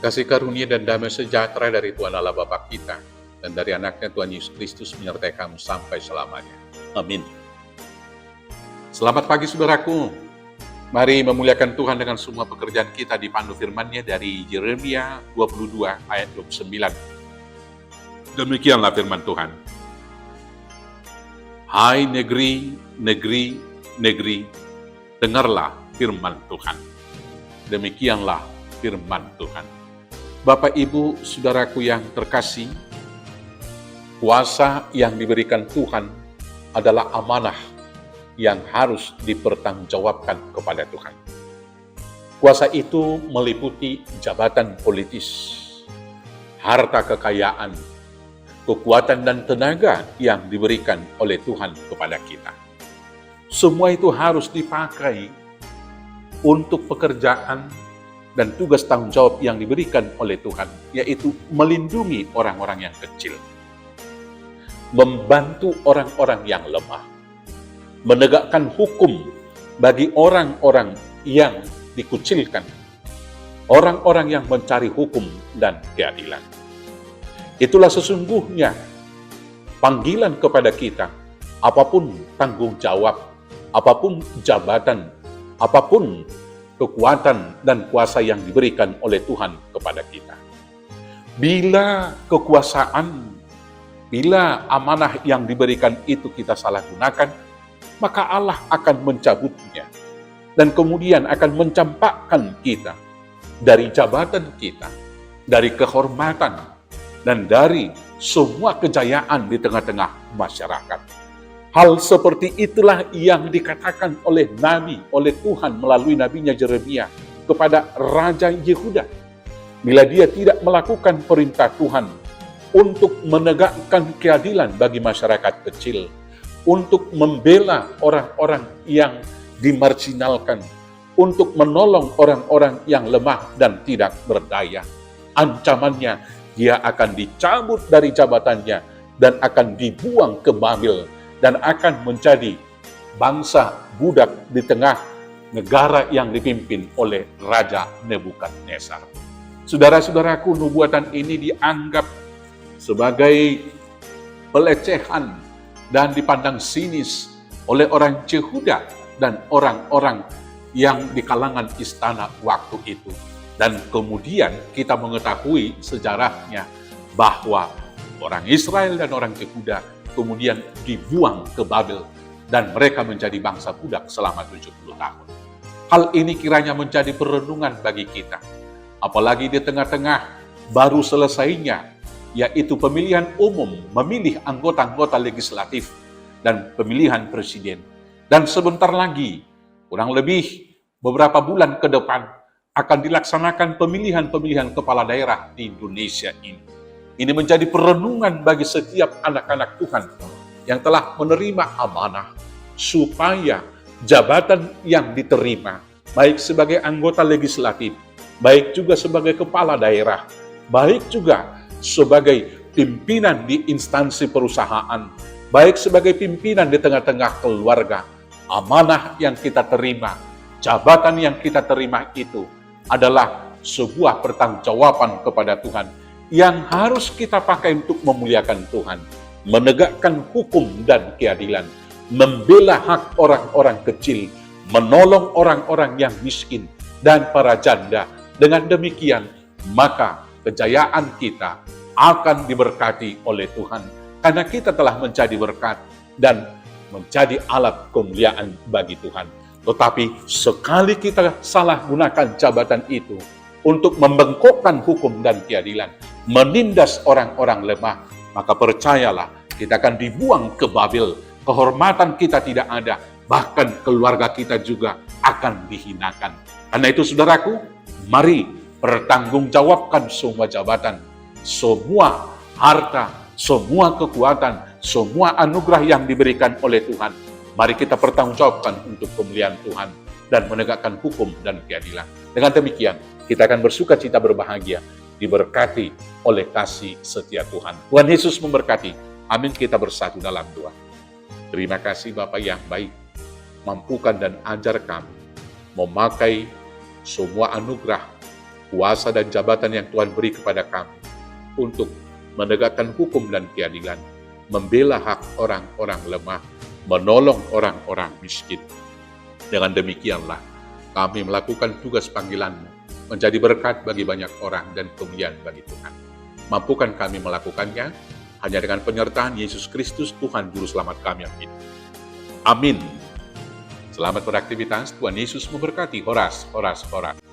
Kasih karunia dan damai sejahtera dari Tuhan Allah Bapa kita dan dari anaknya Tuhan Yesus Kristus menyertai kamu sampai selamanya. Amin. Selamat pagi saudaraku. Mari memuliakan Tuhan dengan semua pekerjaan kita dipandu firman-Nya dari Yeremia 22 ayat 29. Demikianlah firman Tuhan. Hai negeri, negeri, negeri, dengarlah firman Tuhan. Demikianlah firman Tuhan. Bapak, Ibu, saudaraku yang terkasih, kuasa yang diberikan Tuhan adalah amanah yang harus dipertanggungjawabkan kepada Tuhan. Kuasa itu meliputi jabatan politis, harta kekayaan, kekuatan dan tenaga yang diberikan oleh Tuhan kepada kita. Semua itu harus dipakai untuk pekerjaan dan tugas tanggung jawab yang diberikan oleh Tuhan, yaitu melindungi orang-orang yang kecil, membantu orang-orang yang lemah, menegakkan hukum bagi orang-orang yang dikucilkan, orang-orang yang mencari hukum dan keadilan. Itulah sesungguhnya panggilan kepada kita, apapun tanggung jawab, apapun jabatan, apapun kekuatan dan kuasa yang diberikan oleh Tuhan kepada kita. Bila kekuasaan, bila amanah yang diberikan itu kita salah gunakan, maka Allah akan mencabutnya dan kemudian akan mencampakkan kita dari jabatan kita, dari kehormatan, dan dari semua kejayaan di tengah-tengah masyarakat. Hal seperti itulah yang dikatakan oleh Nabi, oleh Tuhan melalui nabinya Yeremia kepada Raja Yehuda. Bila dia tidak melakukan perintah Tuhan untuk menegakkan keadilan bagi masyarakat kecil, untuk membela orang-orang yang dimarginalkan, untuk menolong orang-orang yang lemah dan tidak berdaya, ancamannya dia akan dicabut dari jabatannya dan akan dibuang ke Babel, dan akan menjadi bangsa budak di tengah negara yang dipimpin oleh Raja Nebukadnezar. Saudara-saudaraku, nubuatan ini dianggap sebagai pelecehan dan dipandang sinis oleh orang Yehuda dan orang-orang yang di kalangan istana waktu itu. Dan kemudian kita mengetahui sejarahnya bahwa orang Israel dan orang Yehuda kemudian dibuang ke Babel dan mereka menjadi bangsa budak selama 70 tahun. Hal ini kiranya menjadi perenungan bagi kita. Apalagi di tengah-tengah baru selesainya, yaitu pemilihan umum, memilih anggota-anggota legislatif dan pemilihan presiden. Dan sebentar lagi, kurang lebih beberapa bulan ke depan, akan dilaksanakan pemilihan-pemilihan kepala daerah di Indonesia ini. Ini menjadi perenungan bagi setiap anak-anak Tuhan yang telah menerima amanah, supaya jabatan yang diterima, baik sebagai anggota legislatif, baik juga sebagai kepala daerah, baik juga sebagai pimpinan di instansi perusahaan, baik sebagai pimpinan di tengah-tengah keluarga, amanah yang kita terima, jabatan yang kita terima itu adalah sebuah pertanggungjawaban kepada Tuhan yang harus kita pakai untuk memuliakan Tuhan, menegakkan hukum dan keadilan, membela hak orang-orang kecil, menolong orang-orang yang miskin dan para janda. Dengan demikian, maka kejayaan kita akan diberkati oleh Tuhan, karena kita telah menjadi berkat dan menjadi alat kemuliaan bagi Tuhan. Tetapi sekali kita salah gunakan jabatan itu untuk membengkokkan hukum dan keadilan, menindas orang-orang lemah, maka percayalah kita akan dibuang ke Babel, kehormatan kita tidak ada, bahkan keluarga kita juga akan dihinakan. Karena itu saudaraku, mari pertanggungjawabkan semua jabatan, semua harta, semua kekuatan, semua anugerah yang diberikan oleh Tuhan. Mari kita pertanggungjawabkan untuk kemuliaan Tuhan dan menegakkan hukum dan keadilan. Dengan demikian, kita akan bersuka cita berbahagia, diberkati oleh kasih setia Tuhan. Tuhan Yesus memberkati. Amin. Kita bersatu dalam doa. Terima kasih Bapa yang baik, mampukan dan ajar kami memakai semua anugerah, kuasa dan jabatan yang Tuhan beri kepada kami untuk menegakkan hukum dan keadilan, membela hak orang-orang lemah, menolong orang-orang miskin. Dengan demikianlah kami melakukan tugas panggilan-Mu, menjadi berkat bagi banyak orang dan kemuliaan bagi Tuhan. Mampukan kami melakukannya hanya dengan penyertaan Yesus Kristus, Tuhan Juru Selamat kami yang hidup. Amin. Selamat beraktivitas, Tuhan Yesus memberkati. Horas, horas, horas.